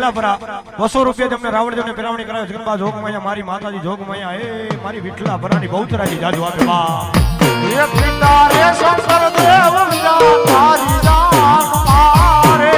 શિલાપરા 200 રૂપિયા તમને રાવણદેવને પેરાવણી કરાવે જગન્બા જોગમાયા મારી માતાજી જોગમાયા એ મારી વિઠલા ભરાની બહુચરાજી જાજુ આપે બા એ પિતા રે શંકર દેવ તારી જાન મારે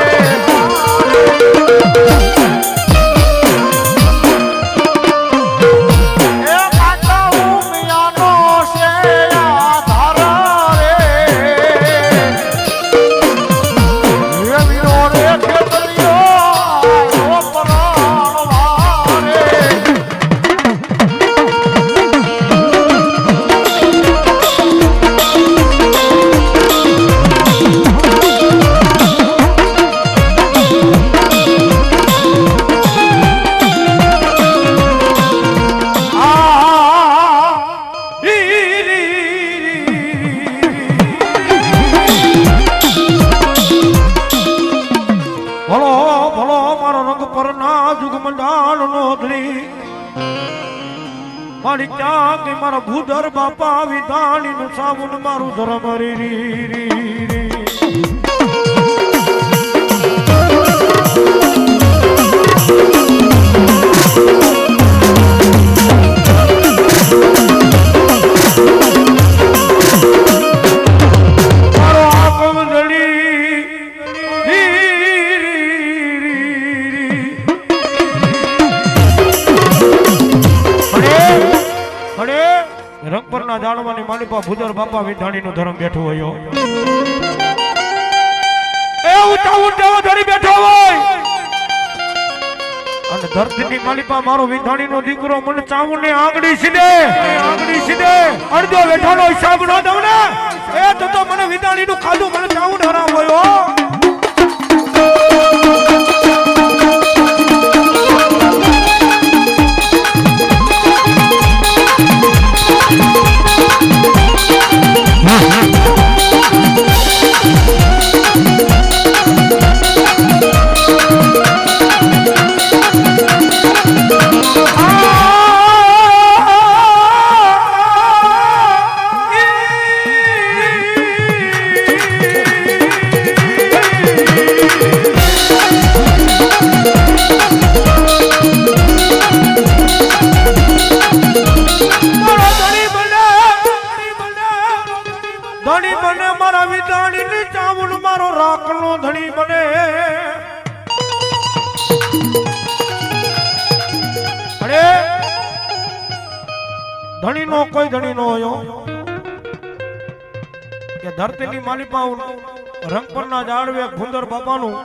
મારા ભૂધર બાપા વિધાણી નું સાબુન મારું ધર્મ રી રંગપરના જાણવાની માલિપા ભૂદર બાપા વિધાણી નું ધર્મ બેઠો હોય એ ઉઠાવો ધરી બેઠો હોય અને ધરતીની માલિપા મારો વિધાણી નો દીકરો મને ચાવું ને આંગળી સીધે અડધો બેઠાનો હિસાબ ન દઉં ને એ તો મને વિધાણી નું ખાધું મને ચાવું હરામ હોય ધણી બને મારા વિધાણી ની ચાવલ મારો રાખનો ધણી બને અરે ધણી નો કોઈ ધણી નો હોય કે ધરતીની માલિપા રંગપરના જાળવે ભૂંદર બાપાનું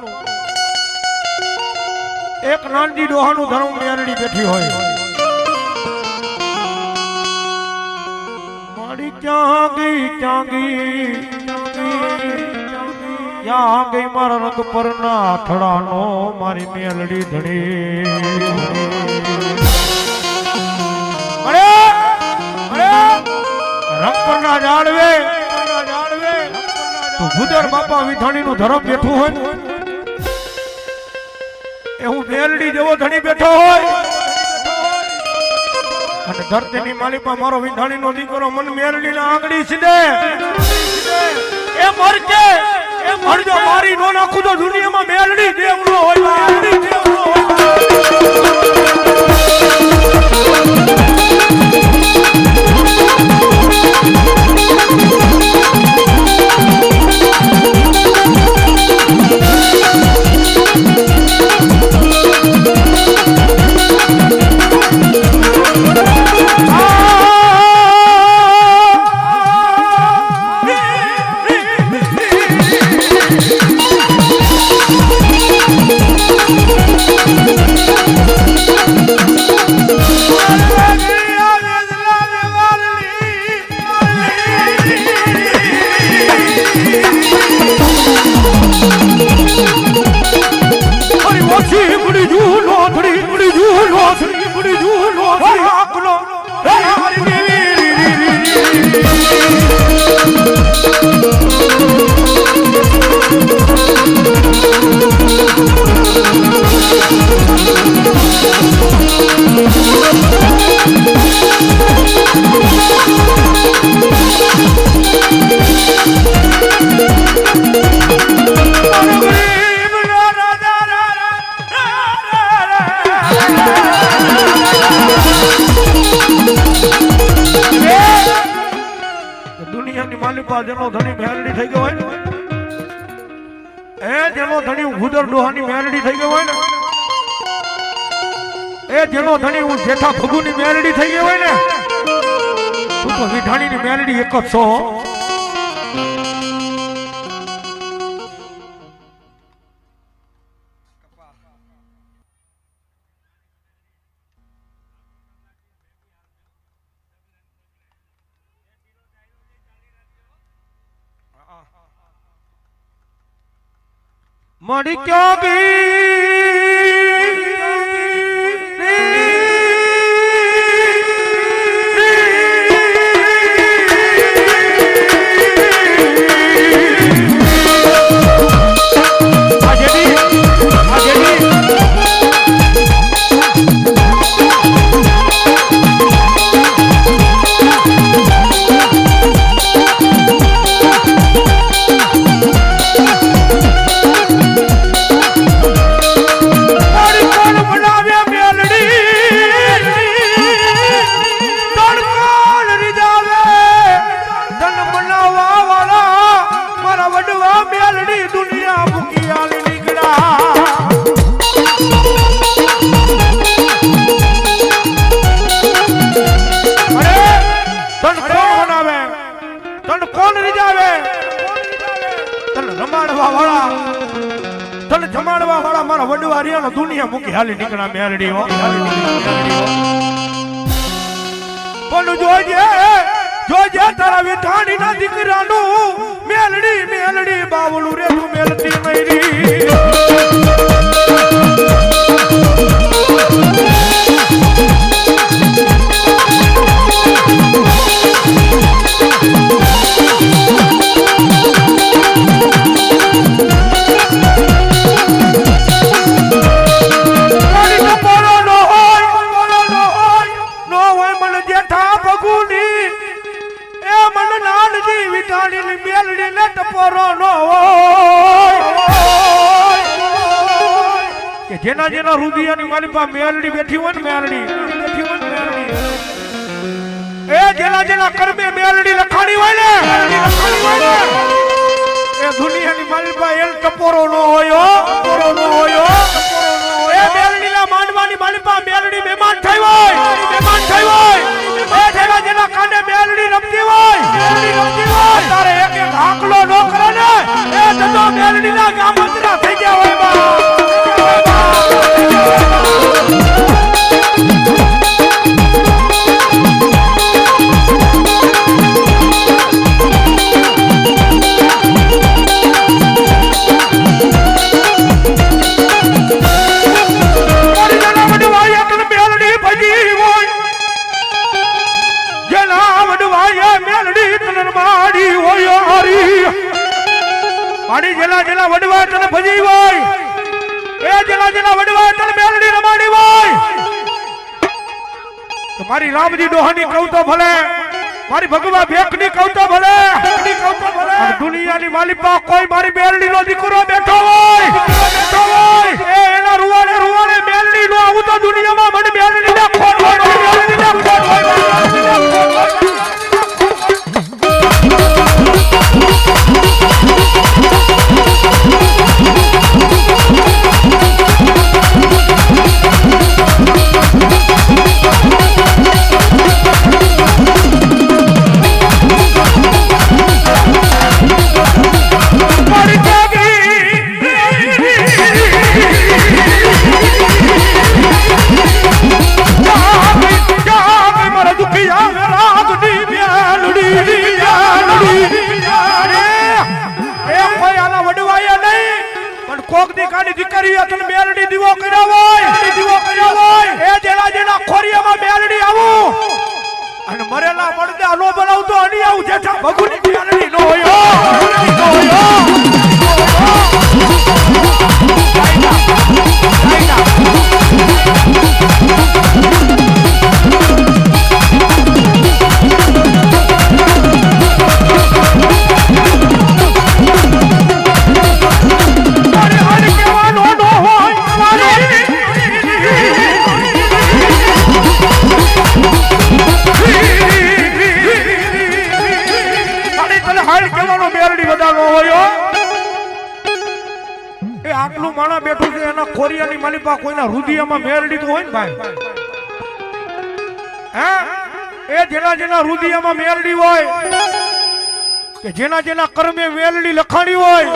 એક નાનજી ડોહાનું ધર્મ મેરડી બેઠી હોય ક્યાં ગઈ યાં ગઈ મારા રંગ પરના આઠડાનો મારી મેલડી ધણી અરે રંગ પરના જાળવે તો ભૂદર બાપા વિધાણી નું ધરમ બેઠું હોય એ હું મેલડી જેવો ધણી બેઠો હોય અને ધરતીની માલિપા મારો વિધાણી નો દીકરો મન મેરડી ના આંગળી સીધે એ મરકે એ મરજો મારી નો નાખું તો દુનિયામાં મેરડી દેવનો હોય મેરડી દેવનો માલિપા જેનો ધણી મેલડી થઈ ગયો હોય ને, એ જેનો ધણી ગુદર ડોહાની મેલડી થઈ ગયો હોય ને, એ જેનો ધણી હું જેઠા ભગુની મેલડી થઈ ગયો હોય ને, તું તો વિઠાણીની મેલડી એક જ છો. મારી ક્યાં જમાડવા વાળા મારા વડવારિયાનો દુનિયા મૂકી હાલી નીકળા મેલડી હો. પણ જોજે તારા વિઠાણીના દીકરાનું મેલડી મેલડી બાવળું રે તું મેલતી મયરી. જેના જેના રુદિયાની માલિપા મેલડી બેઠી હોય ને, મેલડી બેઠી હોય ને, મેલડી એ જેના જેના કર્મે મેલડી લખાણી હોય ને, એ દુનિયાની માલિપા એલ ટપોરો નો હોય, ટપોરો નો હોય. એ મેલડીના માંડવાની માલિપા મેલડી મહેમાન થઈ હોય, મહેમાન થઈ હોય. એ જેના જેના કાંડે મેલડી રમતી હોય, મેલડી રમતી હોય, તારે એક એક હાકલો નો કરે ને, એ જતો મેલડીના ગામ મંદિરા થઈ ગયા હોય બા. મારી જેલા જેલા વડવા તને ભજી હોય, એ જેલા જેલા વડવા તને મેલડી રમાડી હોય, તો મારી રામજી ડોહાની કહું તો ભલે, મારી ભગવા ભેખની કહું તો ભલે, દુનિયાની માલિપા કોઈ મારી મેલડી નો દીકરો બેઠો હોય, બેઠો હોય, એ એના રૂવાડે રૂવાડે મેલડી નો આવું તો દુનિયામાં મને મેલડી ના ખોટ હોય, મેલડી ના ખોટ હોય. કોક દી કાની દીકરીઓ તને મેલડી દીવો કર્યો હોય, દીવો કર્યો હોય, એ જેલા જેલા ખોરિયામાં મેલડી આવું અને મરેલા મળદા નો બનાવતો અડી આવું જેઠા ભગુની મેલડી નો હોય, નો હોય. ખોરિયાની માલિપા કોઈના રુદિયામાં મેરડી તો હોય ને ભાઈ, હે એ જેના જેના રુદિયામાં મેરડી હોય કે જેના જેના કર્મે મેરડી લખાણી હોય,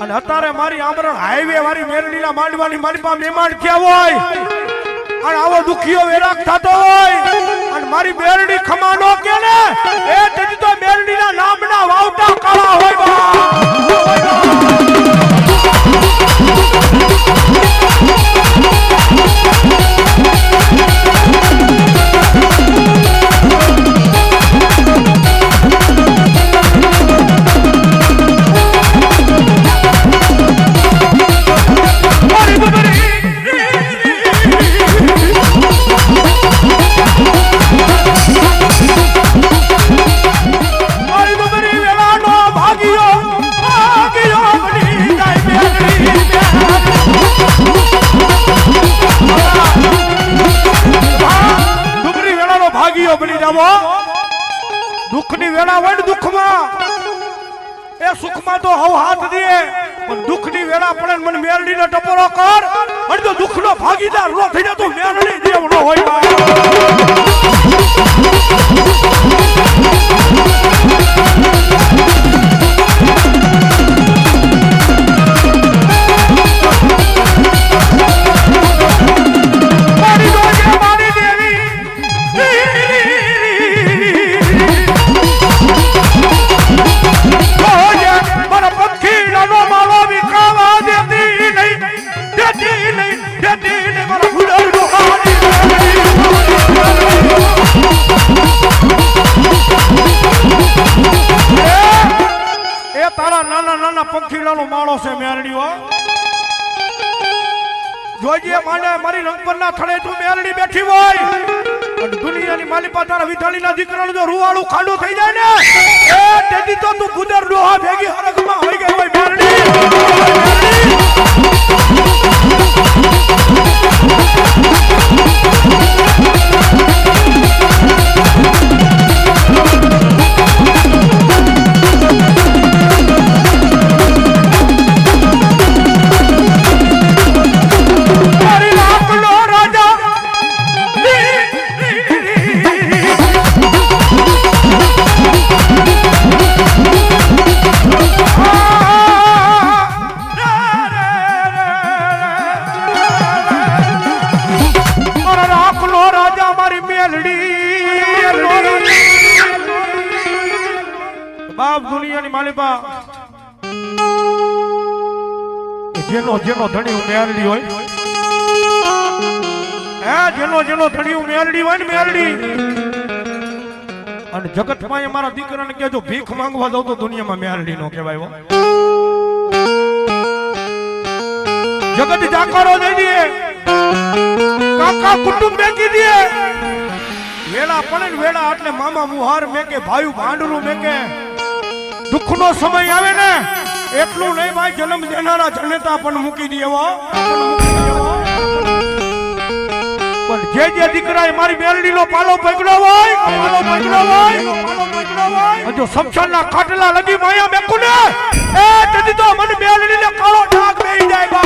અને અત્યારે મારી આમરણ હાઈવે વાળી મેરડીના માંડવાની માલિપા મહેમાન થયા હોય, અને આવો દુખીઓ વેરાક થતો હોય, અને મારી મેરડી ખમાનો કે ને એ તેથી તો મેરડીના નામના વાવટા કાળા હોય બા. દુઃખની વેળા હોય ને દુઃખમાં એ સુખમાં તો હવ હાથ દે, પણ દુઃખની વેળા પડે મને મેરડીનો ટપોરો કર, અને તો દુઃખનો ભાગીદાર નો થઈ જાય તો મેરડી દેવનો હોય. પંખીલાનો માળો છે મેરડીઓ, જોજે માને મારી રંગપરના થડે તું મેરડી બેઠી હોય, અને દુનિયાની માલિપા તારા વિધાણીના દીકરાનું જો રૂવાળું ખાડું થઈ જાય ને એ તેથી તો તું ગુદર ડોહા ભેગી હરખમાં હોઈ ગઈ હોય મેરડી. બાપ દુનિયાની માલિપા જેનો જેનો ધણી મેરડી હોય, હે જેનો જેનો ધણી મેરડી હોય ને મેરડી, અને જગતમાં મારા દીકરાને કહેજો ભીખ માંગવા જાવ તો દુનિયામાં મેરડી નો કહેવાય હો. જગત જાકારો દઈ દે, કાકા કુટુંબ મેકી દે, વેળા પડે ને વેળા એટલે મામા મુહાર મેકે, ભાઈ ભાંડરું મેકે, દુઃખનો સમય આવે ને એટલું નહીં ભાઈ જન્મ દેનારા જનેતા પણ મૂકી દેવો, પણ જે જે દીકરાએ મારી મેરડીનો પાલો પકડ્યો હોય, જો સમશાનના ખાટલા લગી માયા મેકું ને એ તેથી તો મને મેરડીને કાળો ડાઘ બેહી જાય બા.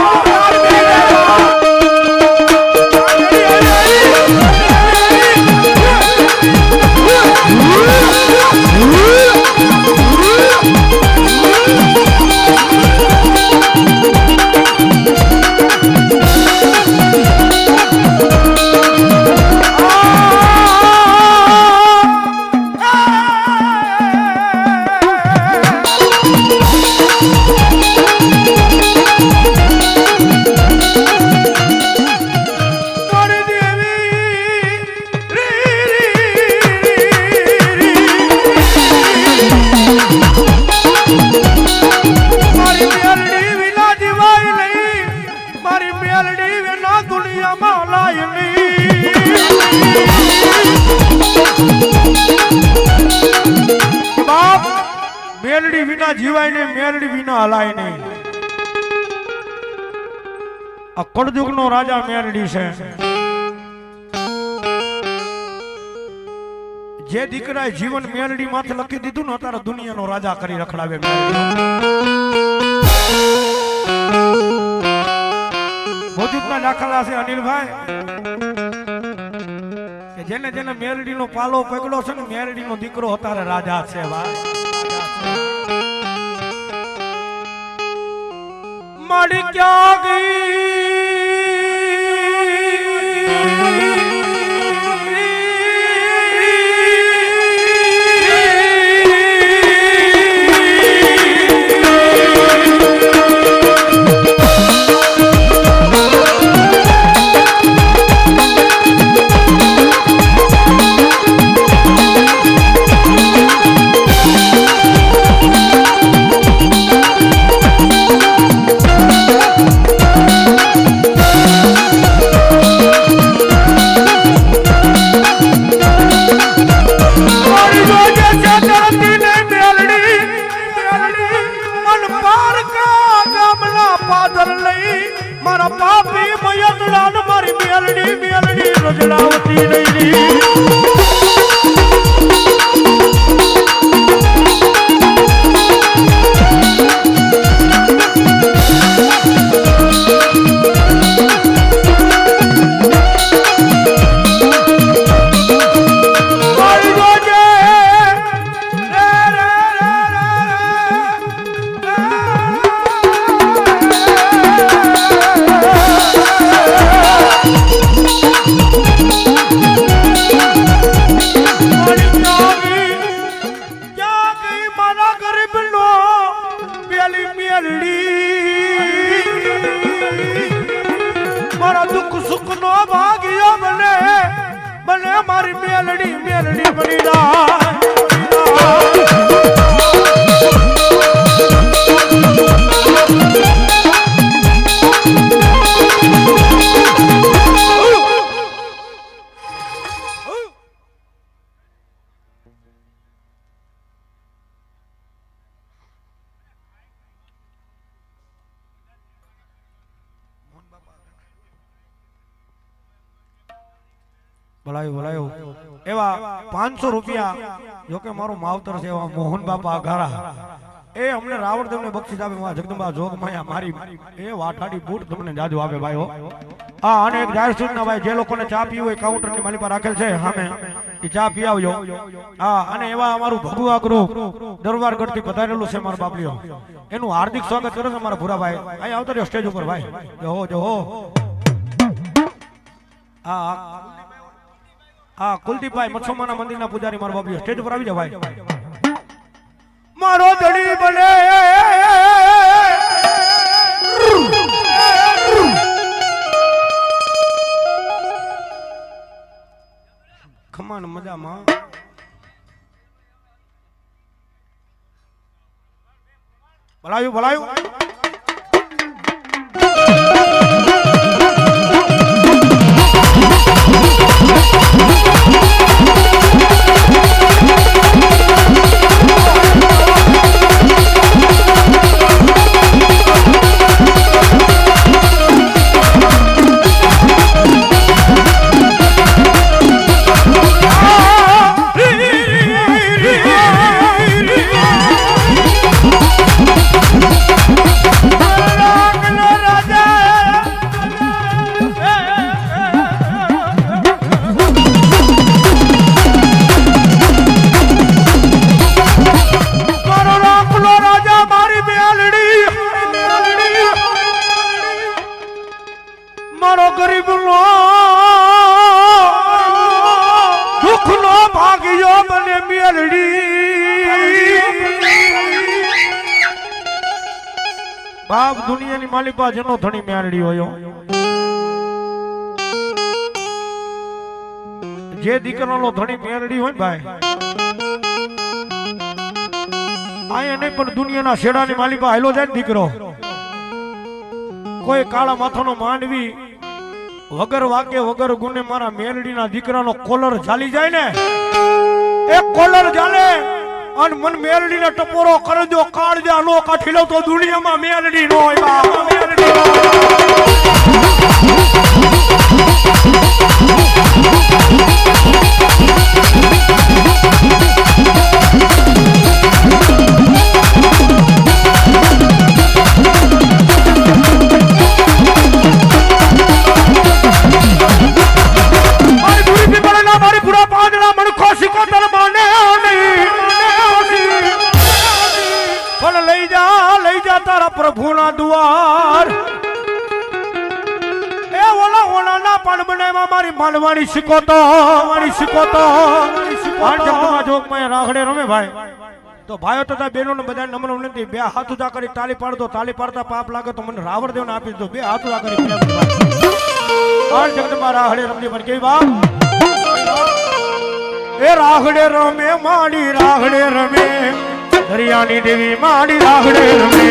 મેરડી વિના જીવાય નહીં, મેરડી વિના હલાય નહીં. આ કળયુગનો રાજા મેરડી છે. જે દીકરાએ જીવન મેરડી માથે લખી દીધું ને અત્યારે દુનિયાનો રાજા કરી રખડાવે મેરડી. જોતયુગના દાખલા છે અનિલભાઈ કે જેને જેને મેરડીનો પાલો પકડ્યો છે ને મેરડીનો દીકરો અત્યારે રાજા છે ભાઈ માડી ક્યાં ગઈ મારા પાપી મયતડાન મારી મેલડી મેલડી રજડાવતી નહીં મારા દુઃખ સુખ નો ભાગ્યો બને બને મારી મેલડી મેલડી બની બોલાયું એવા 500 રૂપિયા જોકે મારો માવતર છે એવા મોહન બાપા અઘારા એ અમને રાવણદેવ ને બક્ષિસ આપે જગદંબા જોગ માયા મારી એ વાઠાડી બૂટ તમને જાજુ આપે ભાઈ હો હા અને એક જાહેર સૂચના ભાઈ જે લોકોને ચા પીવું હોય કાઉન્ટર ની માલી પર રાખેલ છે સામે એ ચા પી આવજો હા અને એવા અમારું ભગવા ગ્રુપ દરબારગઢ થી પધારેલું છે મારા બાપલીઓ એનું હાર્દિક સ્વાગત કરે છે મારા ભૂરાભાઈ અહીં આવતો રહ્યો સ્ટેજ ઉપર ભાઈ જો હો હા હા કુલદીપભાઈ મચ્છોમાના મંદિરના પૂજારી મારો બાપલીઓ સ્ટેજ ઉપર આવી જાવ ભાઈ મારો ધણી બને ખમાન મજામાં ભલાયું મારો ગરીબ નો દુઃખ નો ભાગ્યો મને મેલડી બાપ દુનિયાની માલિકા જેનો ધણી મેલડી હોય જે દીકરાનો ધણી મેલડી હોય ભાઈ આયા નહીં પણ દુનિયાના શેડાની માલિકા હાલો જાય દીકરો કોઈ કાળા માથાનો માંડવી વગર વાગે વગર ગુને મારા મેલડીના દીકરાનો કોલર ચાલી જાય ને એક કોલર ચાલે અને મન મેલડીને ટપોરો કરજો કાળજા નો કાઠી લો તો દુનિયામાં મેલડી નો હોય મેલડી માંડવાની શીખોતો આ જગતમાં જોગમાં રાખડે રમે ભાઈ તો ભાઈઓ તથા બહેનો ને બધા નમ્ર વિનંતી બે હાથ ઊંચા કરી તાળી પાડતો તાળી પાડતા પાપ લાગે તો મને રાવણ દેવને આપી દો બે હાથ ઊંચા કરી પ્રેમ આ જગતમાં રાખડે રમતી પણ કેવી વાત એ રાખડે રમે માડી રાખડે રમે દરિયાની દેવી માડી રાખડે રમે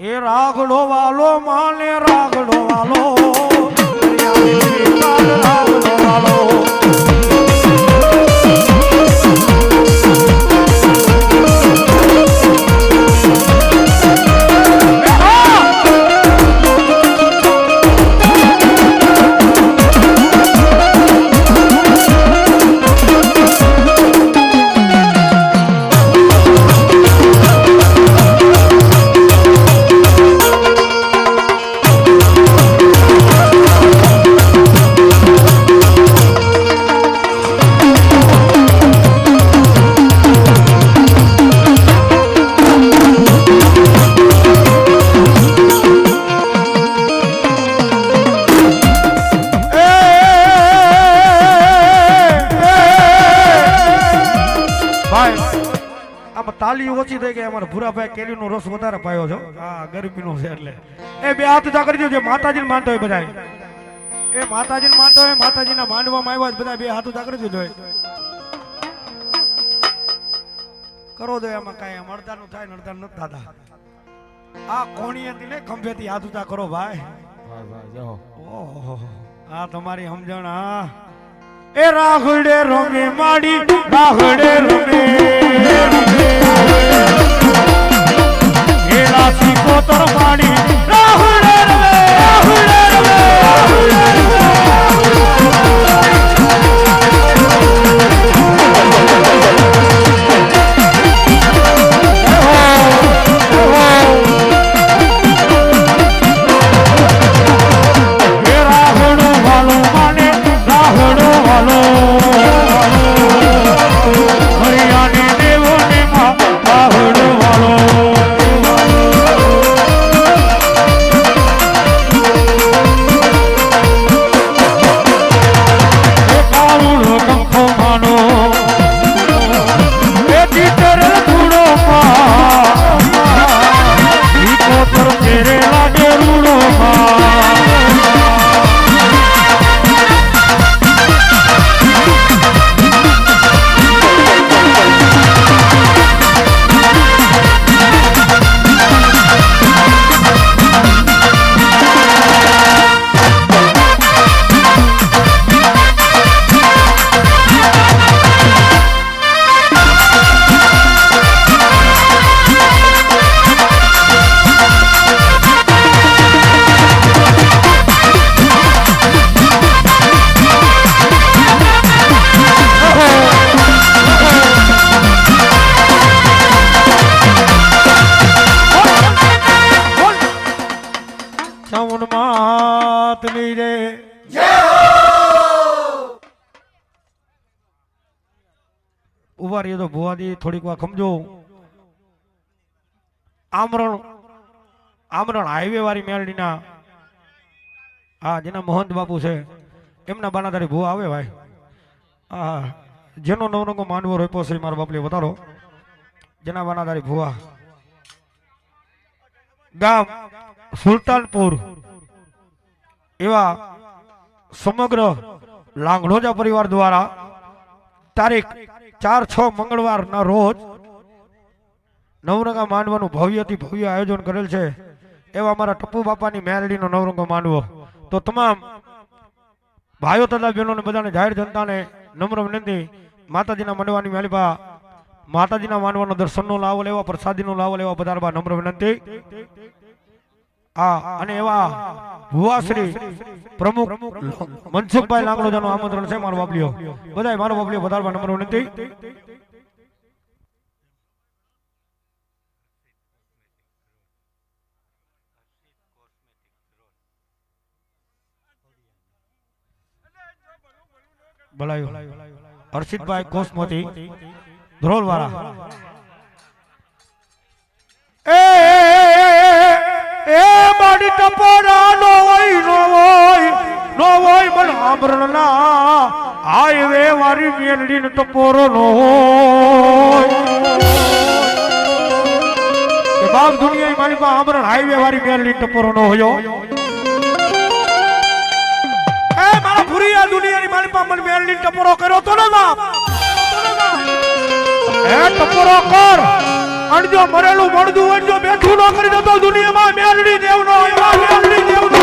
એ રાગડો વાલો માને રાગડો વાલો રાગડો વાલો તાલી ઓછી થઈ ગઈ અમારા ભૂરાભાઈ કેરીનો રસ વધારે પાયો છો હા ગરમીનો છે એટલે એ બે હાથ ઊંચા કરી દેજો માતાજીને માનતો હોય બધા એ માતાજીને માનતો હોય માતાજીના માંડવામાં આવ્યા બધા બે હાથ ઊંચા કરી દેજો કરો દો એમાં કાંઈ અડધાનું થાય ને અડધાનું નથી થતા આ કોણી હતી ને ખંભેથી હાથ ઊંચા કરો ભાઈ ઓહો આ તમારી સમજણ હા એ રાઘડે રમે માડી રાઘડે રમે એ રાશી કોતર માડી રાઘડે રમે રાઘડે રમે ઉભા રહીએ તો ભુવાજી થોડીક વાર સમજો આમરણ હાઈવે વાળી મેલડીના હા જેના મહંત બાપુ છે એમના બાનાધારી ભુવા આવે ભાઈ હા જેનો નવરંગો માનવો રોપ્યો છે મારા બાપલી વધારો જેના બાનાધારી ભુવા ગામ સુલતાનપુર એવા સમગ્ર લાંગણોજા પરિવાર દ્વારા તારીખ 4-6 મંગળવારના રોજ નવરંગા માંડવાનું ભવ્યથી ભવ્ય આયોજન કરેલ છે એવા અમારા ટપ્પુ બાપાની મેલડીનો નવરંગો માંડવો તો તમામ ભાઈઓ તથા બહેનોને બધાને જાહેર જનતાને નમ્ર વિનંતી માતાજીના માંડવાની મેલબા માતાજીના માંડવાનો દર્શનનો લાવો લેવા પ્રસાદીનો લાવો લેવા પધારવા નમ્ર વિનંતી અને એવા ભુવાશ્રી પ્રમુખ મનસુખભાઈ લાંગણોજાનું આમંત્રણ છે મારો બાપલીઓ બધાય મારો બાપલીઓ પધારવા નમ્ર વિનંતી ભલાયો હર્ષિતભાઈ કોસમોતી ધ્રોલવાળા એ માડી ટપોરા નો હોય મન આમરણ ના હાઈવે વારી મેલડી ને ટપોરો નો હોય એ બાપ દુનિયા મારી પાસે આમરણ હાઈવે વારી મેલડી ટપોરો નો હોયો એ મારા ભૂરિયા દુનિયાની મારી પાસે મને મેલડી ટપોરો કર્યો તો ને બાપ એ ટપોરો કર અણજો મરેલું મળદું અણજો બેઠું ન કરી દેતો દુનિયામાં મેલડી દેવનો એવા મેલડી દેવનો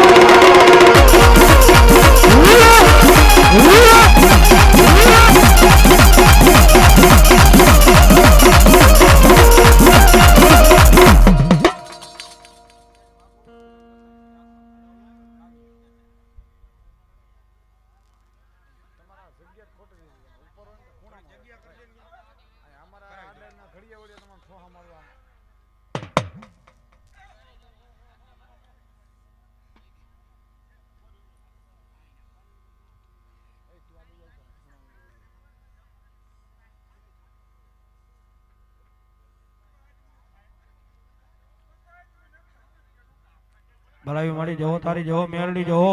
ભલાવી મારી જવો તારી જવો મેલડી જવો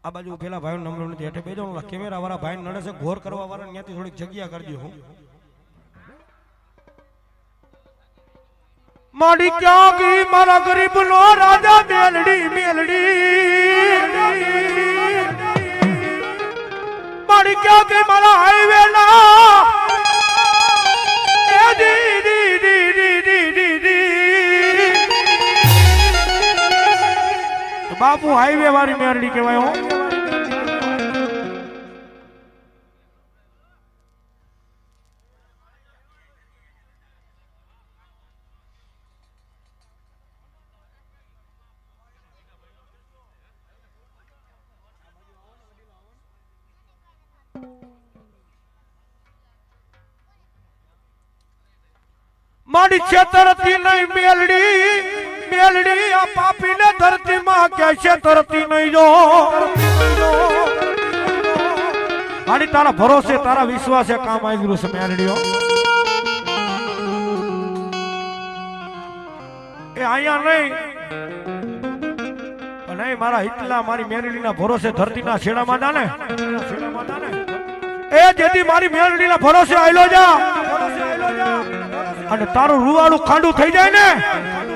આ બાજુ પેલા ભાઈ નંબર નથી એટલે બેજો કેમેરા વાળા ભાઈ નડે છે ઘોર કરવા વાળા ત્યાંથી થોડીક જગ્યા કરજો હું માડી ક્યાં ગઈ મારા ગરીબ નો રાજા મેલડી માડી ક્યાં ગઈ મારા હાઈવે ના એ બાપુ હાઈવે વાળી મેલડી કહેવાય હો માડી છેતરતી નહીં મેલડી આ પાપી ને ધરતી માં કે છેતરતી નહીં જો માડી તારા ભરોસે તારા વિશ્વાસે કામ આવી છે મેલડીઓ એ અહીંયા નહીં નહીં મારા હિતલા મારી મેલડીના ભરોસે ધરતીના છેડામાં જાને એ જેથી મારી મેલડીના ભરોસે આયલો જા અને તારું રૂવાળું ખાંડું થઈ જાય ને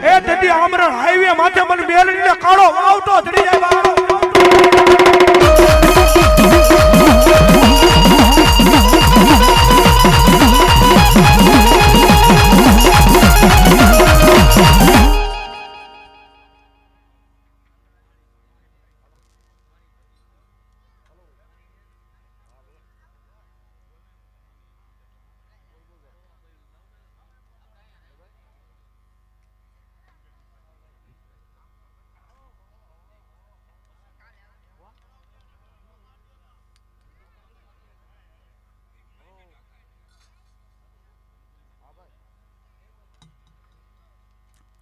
એ તેથી આમરણ હાઈવે માથે મને મેલડીને કાળો વાવતો ચડી જાય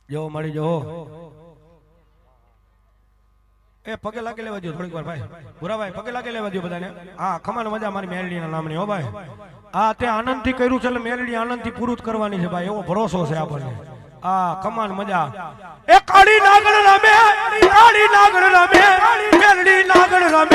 જો મળી જો એ પગે લાગી લેવા દો થોડીક વાર ભાઈ ભૂરાભાઈ પગે લાગી લેવા દો બધાને હા ખમાન મજા મારી મેલડીના નામની હો ભાઈ આ તે આનંદથી કર્યું છે એટલે મેલડી આનંદથી પૂરું જ કરવાની છે ભાઈ એવો ભરોસો છે આપણને આ ખમાન મજા એ કાળી નાગણ રમે મેલડી નાગણ રમે કાળી નાગણ રમે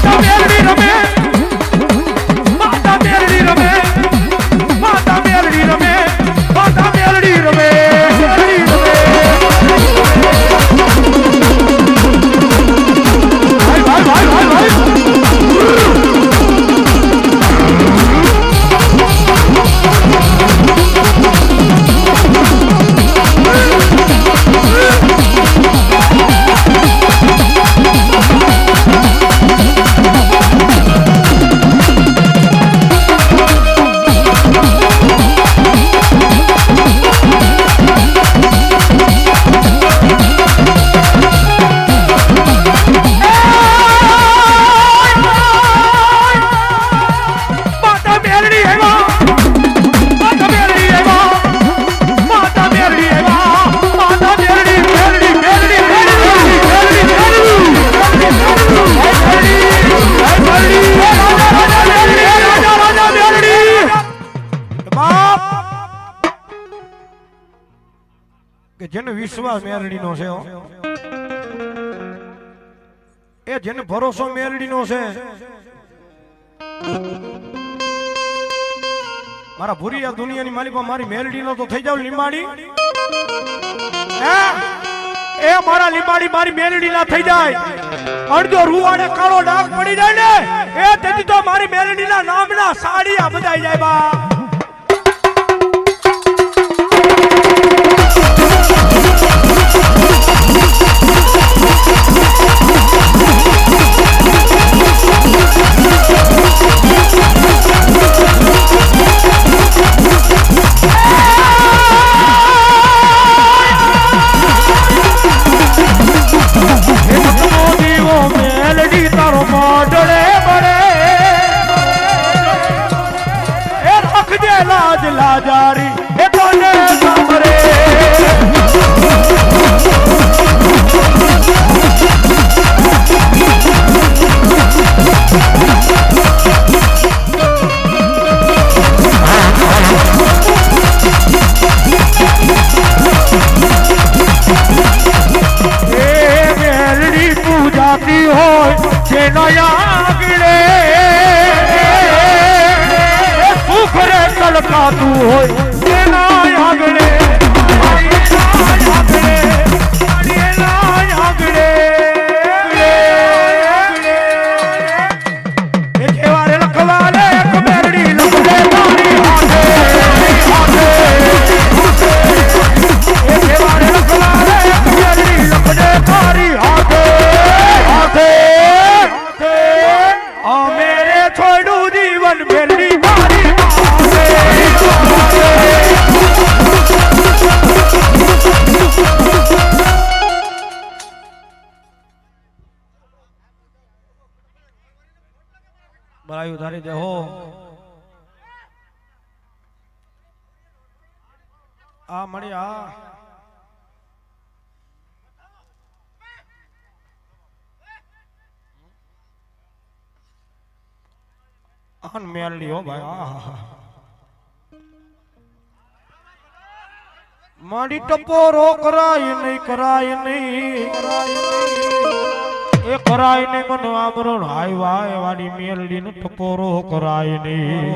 મેલડી રમે જેને વિશ્વાસ મેરડીનો છે હો. એ જેને ભરોસો મેરડીનો છે. મારા ભૂરી આ દુનિયાની માલિકો મારી મેરડીનો તો થઈ જાવ લીંબાડી. એ મારા લીંબાડી મારી મેરડી ના થઈ જાય. અડધો રૂવાડે કાળો ડાઘ પડી જાય ને એ તેથી તો મારી મેરડી ના નામના સાડિયા બધાઈ જાય બા. લાજારી એ તને સાંભળે એ મેલડી પૂજાતી હોય જેના આગળે સુખરે કલકાતું હોય તેના આગળે છોડું જીવન મેરડી મારી બરાયું ધારી દે હો. આ મળી આ અન મેલડી હો ભાઈ. મારી ટપોરો કરાય નહીં કરાય નહીં એ કરાય નહીં મને આમરણ આવ્યા વાડી મેલડી ને ટપોરો કરાય નહીં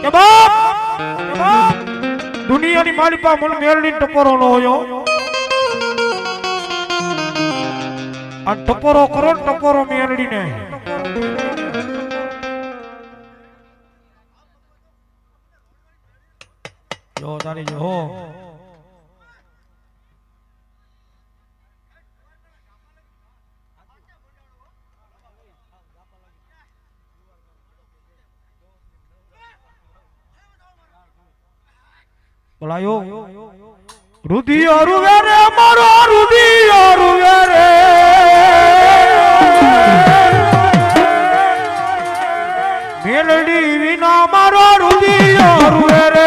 કે બાપ દુનિયાની મારી પાસે મને મેલડી ટપોરો નો હોયો. આ ટપોરો કરો ટપોરો મેલડી ને જો તારી જો હો. બોલાયો રુધિયો રૂવે રે મારો રુધિયો રૂવે રે મેલડી વિના મારો રુધિયો રૂવે રે.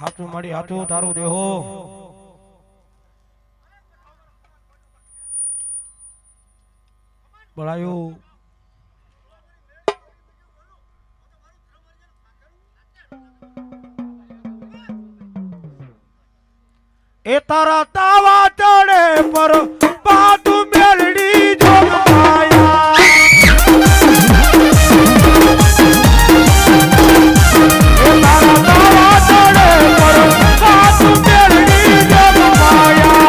હાથું મારી હાથું તારું દેહો બળાયું. એ તારા તાવા ચડે પર પાતું મેલડી જોગમાયા. એ તારા તાવા ચડે પર પાતું મેલડી જોગમાયા.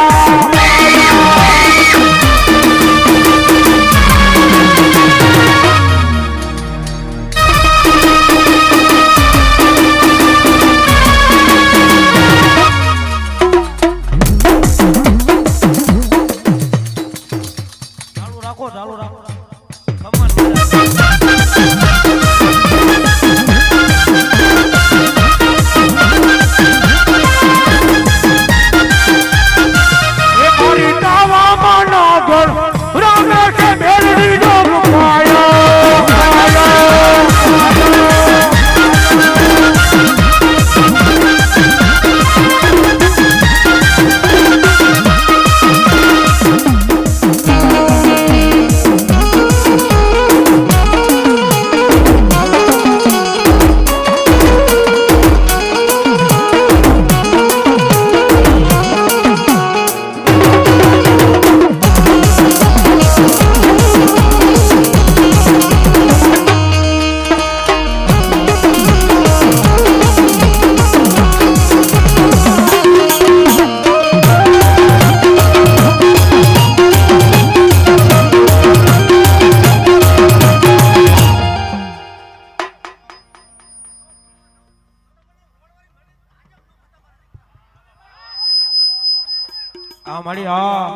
આ મારી આ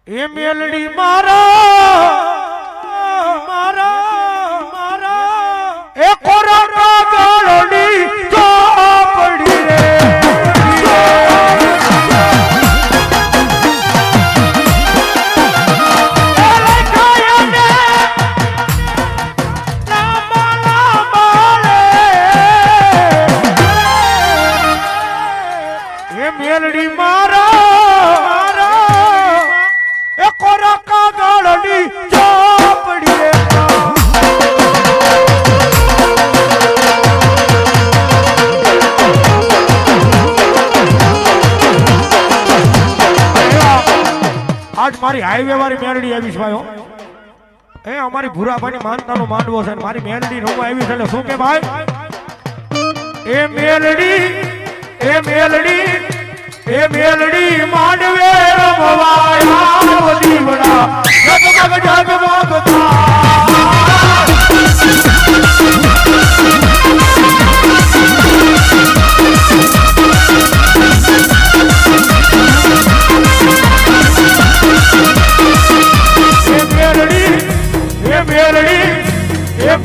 એ મેલડી મારા મારા મારા એ કોરા કાગળની ચોપડી રે મેલડી મારા એ કોરા કાગળની ચોપડી રે આજ મારી હાઈવે વાળી મેલડી આવી છે ભાઈ એ અમારી ભૂરાભાઈની માનતાનો માંડવો છે મારી મેલડી રમવા આવી છે એટલે શું કે ભાઈ એ મેલડી માંડવે રમવાયા દીવડા જગમગ જગમગતા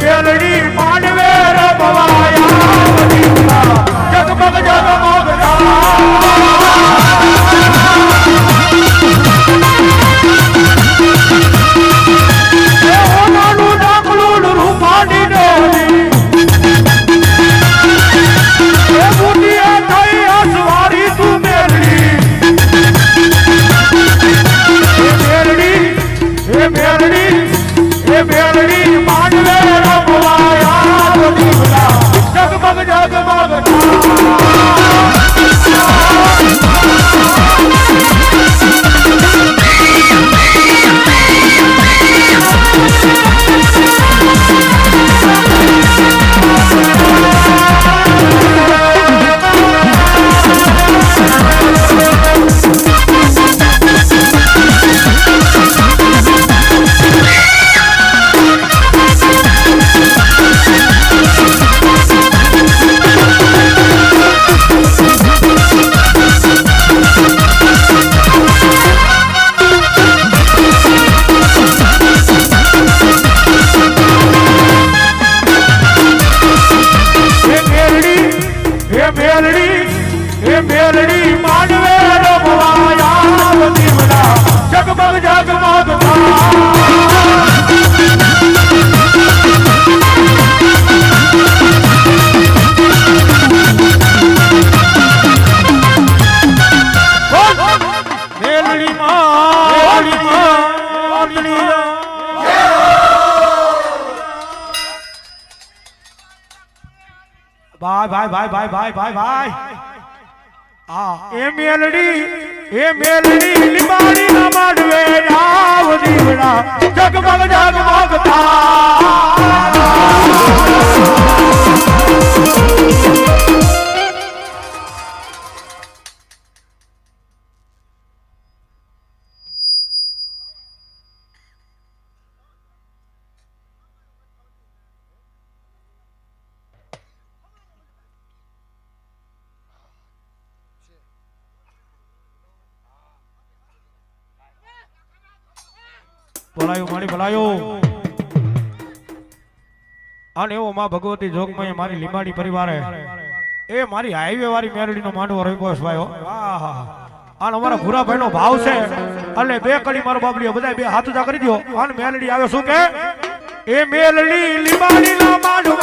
મેલડી માંડવે રમવાયા દીવડા જગમગ જગમગતા મેલડી માંડવે રમવાયા દીવડા જગમગ જગમગતા મેલડી ભાઈ એ મેલડી લીમાડી ના માંડવે આવ દીવડા જગમગ જગમગતા બોલાયો મારી બોલાયો અને એવો માં ભગવતી જોગમાં મારી લીંબાડી પરિવારે એ મારી હાઈવે વાળી મેરડીનો માંડવો રહ્યો છે ભાઈ વાહ અને અમારા ભૂરાભાઈ નો ભાવ છે એટલે બે કડી મારો બાબલીઓ બધા બે હાથ ઊંચા કરી દો અને મેલડી આવે શું કે એ મેલડી લીંબાડી ના માંડવો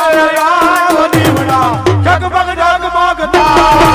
આવ દીવડા જગમગ જગમગતા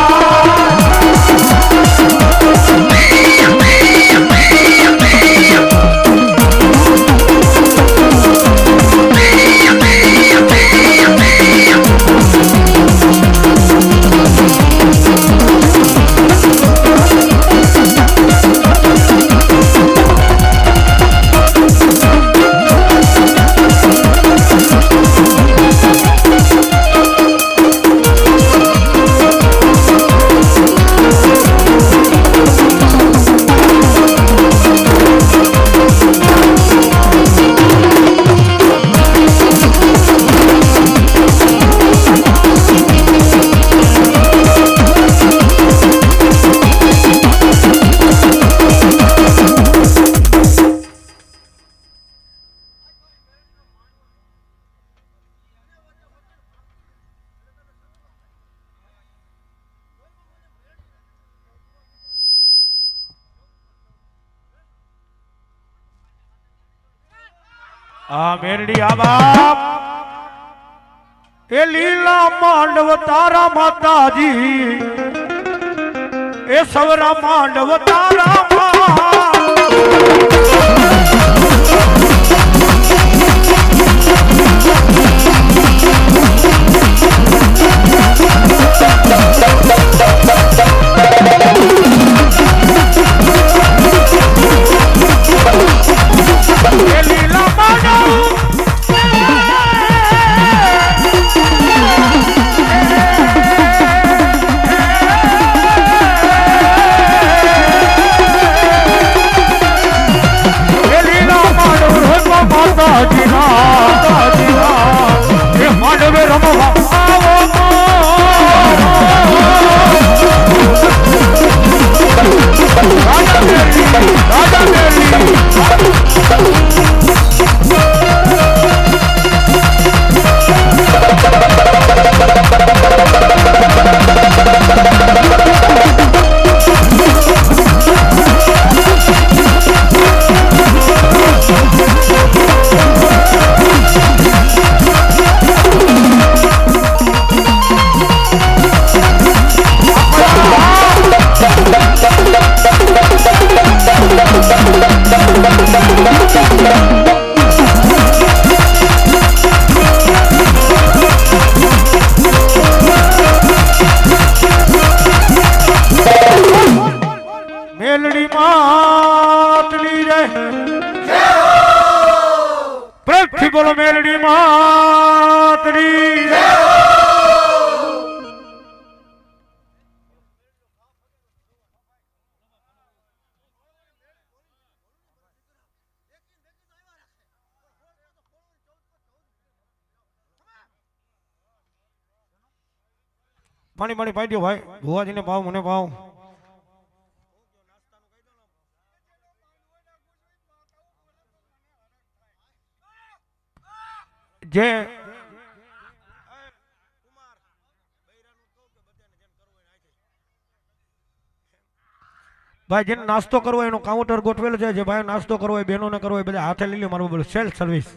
આ મેરડી આ બાપ એ લીલા માંડવ તારા માતાજી એ સવરા માંડવ તારા મેલડી માતની રે પ્રેમથી બોલો મેલડી માતની પાણી પાણી પાઈ દો ભાઈ ભુવાજીને પાવ મને પાવ જે ભાઈ જેને નાસ્તો કરવો એનો કાઉન્ટર ગોઠવેલો છે જે ભાઈ નાસ્તો કરવો હોય બહેનોને કરવો હોય બધા હાથે લઈ લે મારું બોલું સેલ્ફ સર્વિસ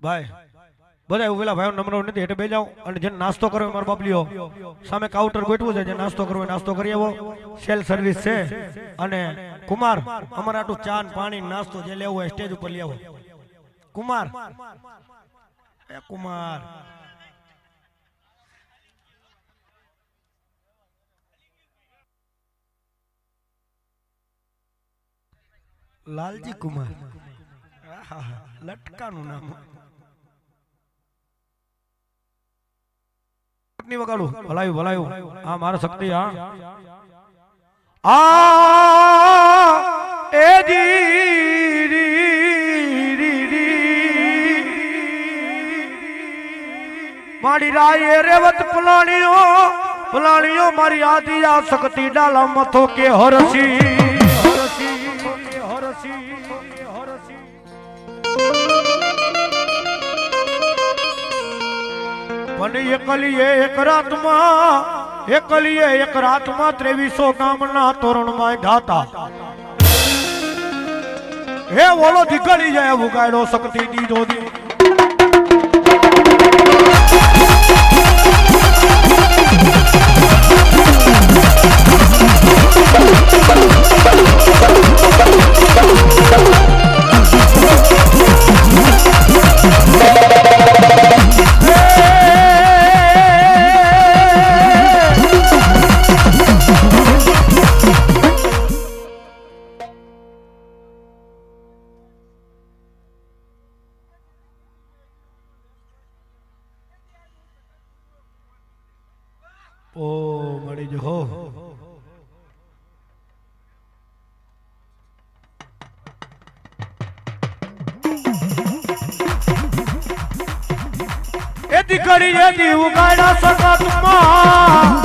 ભાઈ બધા ઉભેલા ભાઈઓ નંબર નથી એટલે બે જાઓ અને જેને નાસ્તો કરો મારો બાપલીઓ સામે કાઉન્ટર ગોઠવું છે જે નાસ્તો કરવો નાસ્તો કરી આવો સેલ સર્વિસ છે અને કુમાર અમારે આટલું ચા પાણી નાસ્તો જે લેવું હોય સ્ટેજ ઉપર લઈ આવો કુમાર એ કુમાર લાલજી કુમાર લટકાનું નામ ની વગાડું ભલાયું ભલાયું આ મારા શક્તિ આ એ મારી રાય રેવત પલાણીઓ મારી આદિ આ શક્તિ ડાલા મથો કે હરસી પણ એકલીએ એક રાતમાં 2300 ગામના તોરણમાં ધાતા હે ઓલો દીકરી જાય ઉગાડો શક્તિ દીધો દી ઓ મળી જો હો એ દીકરી એ દીવ ગાડા સગતમાં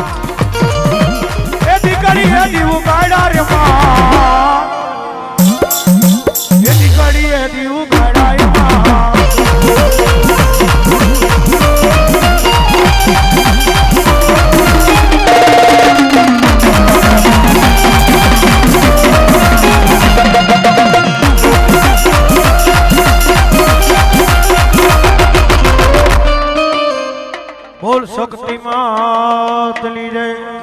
એ દીકરી એ દીવ ગાડા રે માં એ દીકરી એ દીવ ગાડા રે માં બોલ શક્તિ માતની જય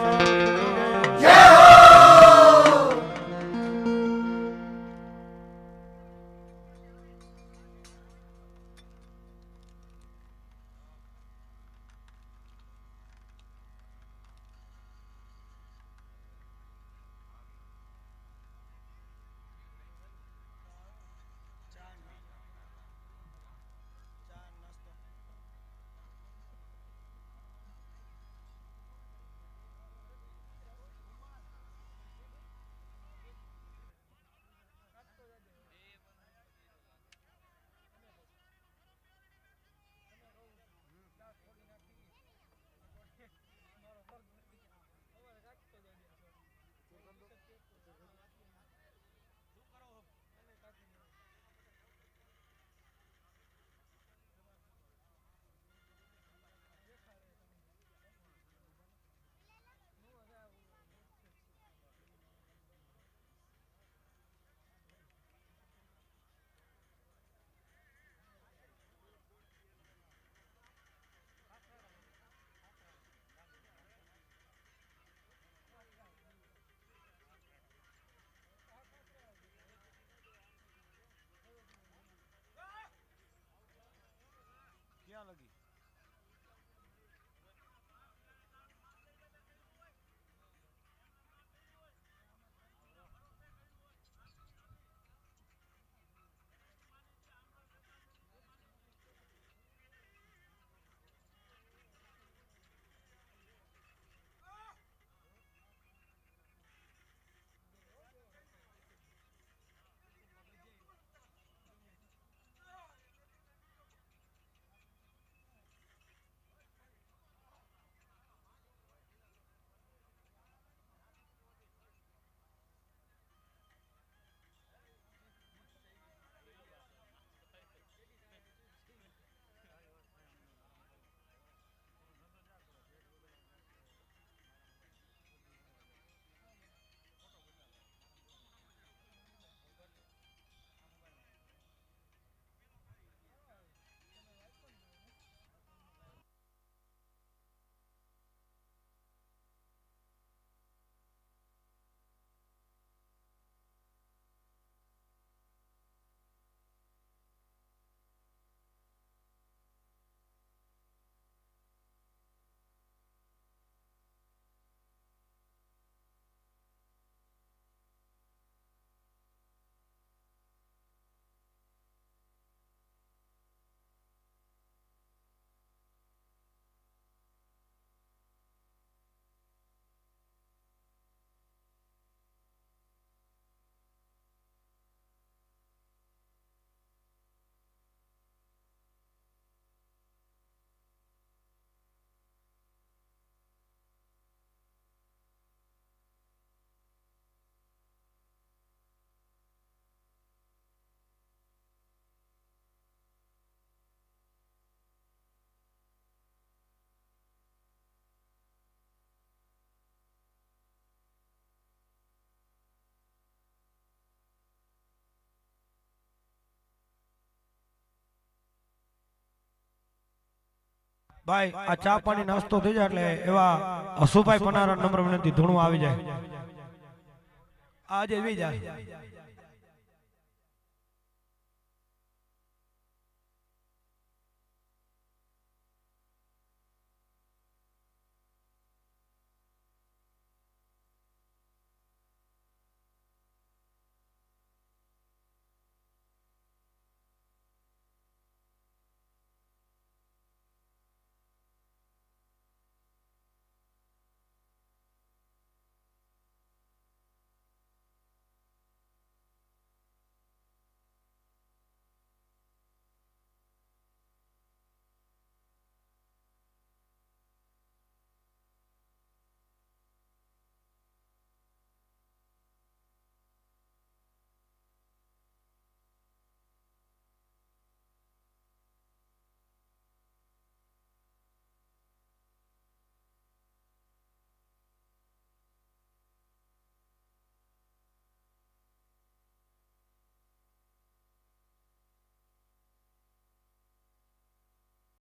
ભાઈ આ ચા પાણી નાસ્તો થઈ જાય એટલે એવા હસુભાઈ પનારા નંબર વિનંતી ધૂણું આવી જાય આજે વી જાય